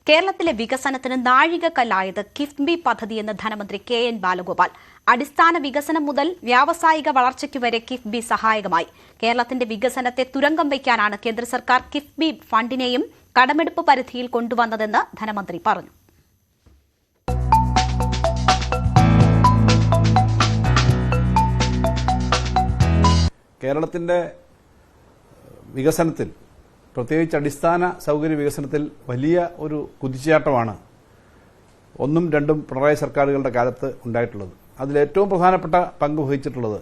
കേരളത്തിലെ വികസനത്തിന് നാഴികക്കല്ലായത് കിഫ്ബി പദ്ധതിയെന്ന് ധനമന്ത്രി കെ.എൻ. ബാലഗോപാൽ. അടിസ്ഥാന വികസനം മുതൽ വ്യാവസായിക വളർച്ചയ്ക്ക് വരെ കിഫ്ബി സഹായകമായി. കേരളത്തിന്റെ വികസനത്തെ തുരങ്കം വയ്ക്കാനാണ് കേന്ദ്ര സർക്കാർ കിഫ്ബി ഫണ്ടിനെയും കടമെടുപ്പ് പരിധിയിൽ കൊണ്ടുവന്നതെന്ന് ധനമന്ത്രി പറഞ്ഞു. കേരളത്തിന്റെ വികസനത്തിൽ പ്രത്യേകിച്ച് അടിസ്ഥാന സൗകര്യ വികസനത്തിൽ വലിയ ഒരു കുതിച്ചുചാട്ടമാണ് ഒന്നും രണ്ടും പിണറായി സർക്കാരുകളുടെ കാലത്ത് ഉണ്ടായിട്ടുള്ളത്. അതിലേറ്റവും പ്രധാനപ്പെട്ട പങ്ക് വഹിച്ചിട്ടുള്ളത്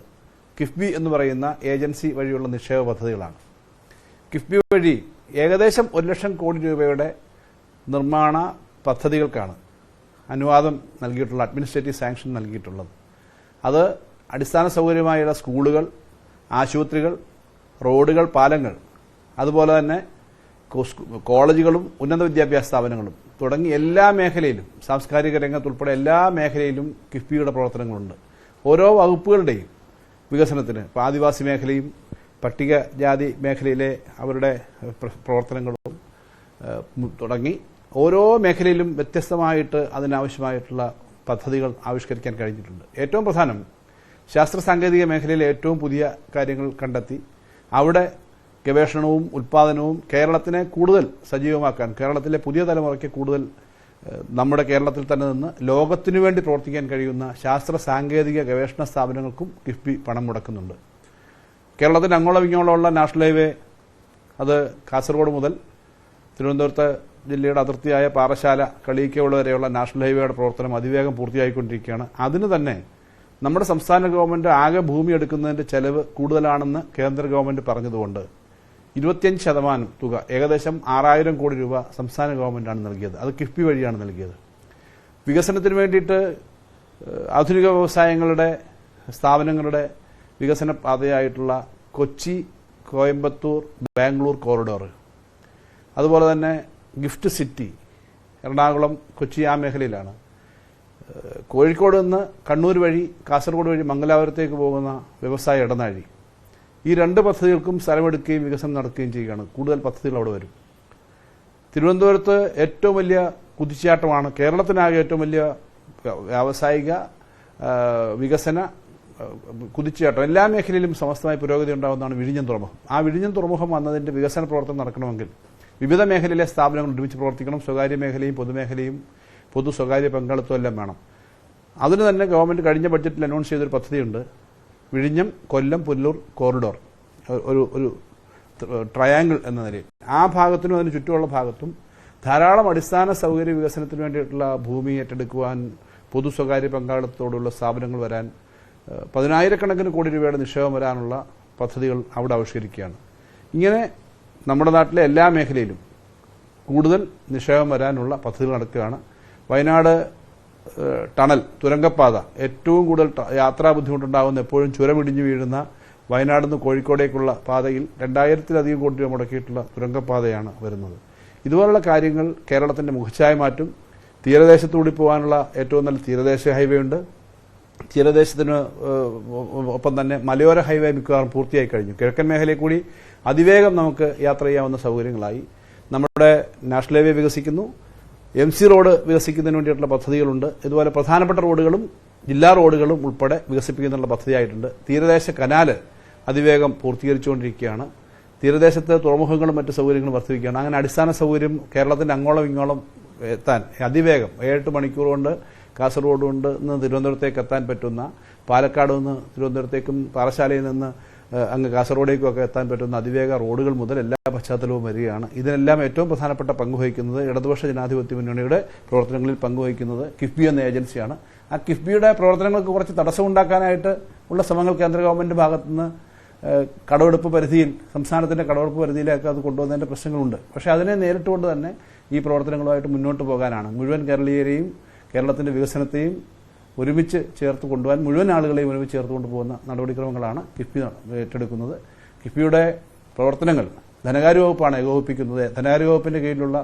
കിഫ്ബി എന്ന് പറയുന്ന ഏജൻസി വഴിയുള്ള നിക്ഷേപ പദ്ധതികളാണ്. കിഫ്ബി വഴി ഏകദേശം 1 ലക്ഷം കോടി രൂപയുടെ നിർമ്മാണ പദ്ധതികൾക്കാണ് അനുവാദം നൽകിയിട്ടുള്ള അഡ്മിനിസ്ട്രേറ്റീവ് സാങ്ഷൻ നൽകിയിട്ടുള്ളത്. അത് അടിസ്ഥാന സൗകര്യമായുള്ള സ്കൂളുകൾ, ആശുപത്രികൾ, റോഡുകൾ, പാലങ്ങൾ, അതുപോലെ തന്നെ കോളേജുകളും ഉന്നത വിദ്യാഭ്യാസ സ്ഥാപനങ്ങളും തുടങ്ങി എല്ലാ മേഖലയിലും, സാംസ്കാരിക രംഗത്തുൾപ്പെടെ എല്ലാ മേഖലയിലും കിഫ്ബിയുടെ പ്രവർത്തനങ്ങളുണ്ട്. ഓരോ വകുപ്പുകളുടെയും വികസനത്തിന് ആദിവാസി മേഖലയും പട്ടികജാതി മേഖലയിലെ അവരുടെ പ്രവർത്തനങ്ങളും തുടങ്ങി ഓരോ മേഖലയിലും വ്യത്യസ്തമായിട്ട് അതിനാവശ്യമായിട്ടുള്ള പദ്ധതികൾ ആവിഷ്കരിക്കാൻ കഴിഞ്ഞിട്ടുണ്ട്. ഏറ്റവും പ്രധാനം ശാസ്ത്ര സാങ്കേതിക മേഖലയിലെ ഏറ്റവും പുതിയ കാര്യങ്ങൾ കണ്ടെത്തി അവിടെ ഗവേഷണവും ഉൽപ്പാദനവും കേരളത്തിനെ കൂടുതൽ സജീവമാക്കാൻ, കേരളത്തിലെ പുതിയ തലമുറയ്ക്ക് കൂടുതൽ നമ്മുടെ കേരളത്തിൽ തന്നെ നിന്ന് ലോകത്തിനു വേണ്ടി പ്രവർത്തിക്കാൻ കഴിയുന്ന ശാസ്ത്ര സാങ്കേതിക ഗവേഷണ സ്ഥാപനങ്ങൾക്കും കിഫ്ബി പണം മുടക്കുന്നുണ്ട്. കേരളത്തിന് അങ്ങോളം ഇങ്ങോളമുള്ള നാഷണൽ ഹൈവേ, അത് കാസർഗോഡ് മുതൽ തിരുവനന്തപുരത്ത് ജില്ലയുടെ അതിർത്തിയായ പാറശാല, കളിയിക്കോട് വരെയുള്ള നാഷണൽ ഹൈവേയുടെ പ്രവർത്തനം അതിവേഗം പൂർത്തിയായിക്കൊണ്ടിരിക്കുകയാണ്. അതിന് തന്നെ നമ്മുടെ സംസ്ഥാന ഗവൺമെന്റ് ആകെ ഭൂമി എടുക്കുന്നതിന്റെ ചെലവ് കൂടുതലാണെന്ന് കേന്ദ്ര ഗവൺമെന്റ് പറഞ്ഞതുകൊണ്ട് 25% തുക, ഏകദേശം 6000 കോടി രൂപ സംസ്ഥാന ഗവൺമെന്റാണ് നൽകിയത്. അത് കിഫ്ബി വഴിയാണ് നൽകിയത്. വികസനത്തിന് വേണ്ടിയിട്ട് ആധുനിക വ്യവസായങ്ങളുടെ സ്ഥാപനങ്ങളുടെ വികസന പാതയായിട്ടുള്ള കൊച്ചി, കോയമ്പത്തൂർ, ബാംഗ്ലൂർ കോറിഡോർ, അതുപോലെ തന്നെ ഗിഫ്റ്റ് സിറ്റി, എറണാകുളം, കൊച്ചി ആ മേഖലയിലാണ്. കോഴിക്കോട് നിന്ന് കണ്ണൂർ വഴി കാസർഗോഡ് വഴി മംഗലാപുരത്തേക്ക് പോകുന്ന വ്യവസായ ഇടനാഴി, ഈ 2 പദ്ധതികൾക്കും സ്ഥലമെടുക്കുകയും വികസനം നടക്കുകയും ചെയ്യുകയാണ്. കൂടുതൽ പദ്ധതികൾ അവിടെ വരും. തിരുവനന്തപുരത്ത് ഏറ്റവും വലിയ കുതിച്ചുചാട്ടമാണ്, കേരളത്തിനാകെ ഏറ്റവും വലിയ വ്യാവസായിക വികസന കുതിച്ചുചാട്ടം, എല്ലാ മേഖലയിലും സമസ്തമായ പുരോഗതി ഉണ്ടാകുന്നതാണ് വിഴിഞ്ഞം തുറമുഖം. ആ വിഴിഞ്ഞം തുറമുഖം വന്നതിന്റെ വികസന പ്രവർത്തനം നടക്കണമെങ്കിൽ വിവിധ മേഖലയിലെ സ്ഥാപനങ്ങൾ ഒരുമിച്ച് പ്രവർത്തിക്കണം. സ്വകാര്യ മേഖലയും പൊതുമേഖലയും പൊതു സ്വകാര്യ പങ്കാളിത്തം എല്ലാം വേണം. അതിന് തന്നെ ഗവൺമെന്റ് കഴിഞ്ഞ ബഡ്ജറ്റിൽ അനൗൺസ് ചെയ്തൊരു പദ്ധതിയുണ്ട്, വിഴിഞ്ഞം കൊല്ലം പുല്ലൂർ കോറിഡോർ, ഒരു ട്രയാങ്കിൾ എന്ന നിലയിൽ. ആ ഭാഗത്തിനും അതിന് ചുറ്റുമുള്ള ഭാഗത്തും ധാരാളം അടിസ്ഥാന സൗകര്യ വികസനത്തിന് വേണ്ടിയിട്ടുള്ള ഭൂമി ഏറ്റെടുക്കുവാൻ, പൊതു സ്വകാര്യ പങ്കാളിത്തത്തോടുള്ള സ്ഥാപനങ്ങൾ വരാൻ, 10,000 കോടി രൂപയുടെ നിക്ഷേപം വരാനുള്ള പദ്ധതികൾ അവിടെ ആവിഷ്കരിക്കുകയാണ്. ഇങ്ങനെ നമ്മുടെ നാട്ടിലെ എല്ലാ മേഖലയിലും കൂടുതൽ നിക്ഷേപം വരാനുള്ള പദ്ധതികൾ നടക്കുകയാണ്. വയനാട് ടണൽ, തുരങ്കപ്പാത, ഏറ്റവും കൂടുതൽ യാത്രാ ബുദ്ധിമുട്ടുണ്ടാകുന്ന, എപ്പോഴും ചുരമിടിഞ്ഞു വീഴുന്ന വയനാട് നിന്ന് കോഴിക്കോടേക്കുള്ള പാതയിൽ 2000-ലധികം കോടി രൂപ മുടക്കിയിട്ടുള്ള തുരങ്കപ്പാതയാണ് വരുന്നത്. ഇതുപോലുള്ള കാര്യങ്ങൾ കേരളത്തിന്റെ മുഖച്ഛായ മാറ്റും. തീരദേശത്തുകൂടി പോകാനുള്ള ഏറ്റവും നല്ല തീരദേശ ഹൈവേ ഉണ്ട്. തീരദേശത്തിന് ഒപ്പം തന്നെ മലയോര ഹൈവേ മിക്കവാറും പൂർത്തിയായി കഴിഞ്ഞു. കിഴക്കൻ മേഖലയിൽ കൂടി അതിവേഗം നമുക്ക് യാത്ര ചെയ്യാവുന്ന സൗകര്യങ്ങളായി. നമ്മുടെ നാഷണൽ ഹൈവേ വികസിക്കുന്നു, MC റോഡ് വികസിക്കുന്നതിന് വേണ്ടിയിട്ടുള്ള പദ്ധതികളുണ്ട്. ഇതുപോലെ പ്രധാനപ്പെട്ട റോഡുകളും ജില്ലാ റോഡുകളും ഉൾപ്പെടെ വികസിപ്പിക്കുന്നതിനുള്ള പദ്ധതിയായിട്ടുണ്ട്. തീരദേശ കനാല് അതിവേഗം പൂർത്തീകരിച്ചുകൊണ്ടിരിക്കുകയാണ്. തീരദേശത്ത് തുറമുഖങ്ങളും മറ്റ് സൗകര്യങ്ങളും വർദ്ധിപ്പിക്കുകയാണ്. അങ്ങനെ അടിസ്ഥാന സൗകര്യം കേരളത്തിന്റെ അങ്ങോളം ഇങ്ങോളം എത്താൻ അതിവേഗം 7 മണിക്കൂർ കൊണ്ട് കാസർഗോഡ് കൊണ്ട് നിന്ന് തിരുവനന്തപുരത്തേക്ക് എത്താൻ പറ്റുന്ന, പാലക്കാട് നിന്ന് തിരുവനന്തപുരത്തേക്കും പാറശാലയിൽ നിന്ന് അങ്ങ് കാസർഗോഡേക്കും ഒക്കെ എത്താൻ പറ്റുന്ന അതിവേഗ റോഡുകൾ മുതൽ എല്ലാ പശ്ചാത്തലവും വരികയാണ്. ഇതിനെല്ലാം ഏറ്റവും പ്രധാനപ്പെട്ട പങ്കുവഹിക്കുന്നത്, ഇടതുപക്ഷ ജനാധിപത്യ മുന്നണിയുടെ പ്രവർത്തനങ്ങളിൽ പങ്കുവഹിക്കുന്നത് കിഫ്ബി എന്ന ഏജൻസിയാണ്. ആ കിഫ്ബിയുടെ പ്രവർത്തനങ്ങൾക്ക് കുറച്ച് തടസ്സമുണ്ടാക്കാനായിട്ട് ഉള്ള ശ്രമങ്ങൾ കേന്ദ്ര ഗവൺമെന്റ് ഭാഗത്തുനിന്ന് കടമെടുപ്പ് പരിധിയിൽ, സംസ്ഥാനത്തിന്റെ കടമെടുപ്പ് പരിധിയിലേക്ക് അത് കൊണ്ടുവന്നതിന്റെ പ്രശ്നങ്ങളുണ്ട്. പക്ഷേ അതിനെ നേരിട്ടുകൊണ്ട് തന്നെ ഈ പ്രവർത്തനങ്ങളുമായിട്ട് മുന്നോട്ട് പോകാനാണ്, മുഴുവൻ കേരളീയരെയും കേരളത്തിന്റെ വികസനത്തെയും ഒരുമിച്ച് ചേർത്ത് കൊണ്ടുപോകാൻ, മുഴുവൻ ആളുകളെയും ഒരുമിച്ച് ചേർത്ത് കൊണ്ടുപോകുന്ന നടപടിക്രമങ്ങളാണ് കിഫ്ബി ഏറ്റെടുക്കുന്നത്. കിഫ്ബിയുടെ പ്രവർത്തനങ്ങൾ ധനകാര്യ വകുപ്പാണ് ഏകോപിപ്പിക്കുന്നത്. ധനകാര്യ വകുപ്പിന്റെ കീഴിലുള്ള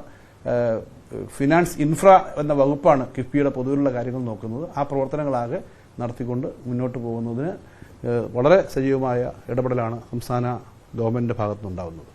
ഫിനാൻസ് ഇൻഫ്ര എന്ന വകുപ്പാണ് കിഫ്ബിയുടെ പൊതുവിലുള്ള കാര്യങ്ങൾ നോക്കുന്നത്. ആ പ്രവർത്തനങ്ങളാകെ നടത്തിക്കൊണ്ട് മുന്നോട്ട് പോകുന്നതിന് വളരെ സജീവമായ ഇടപെടലാണ് സംസ്ഥാന ഗവൺമെന്റിന്റെ ഭാഗത്തുനിന്നുണ്ടാകുന്നത്.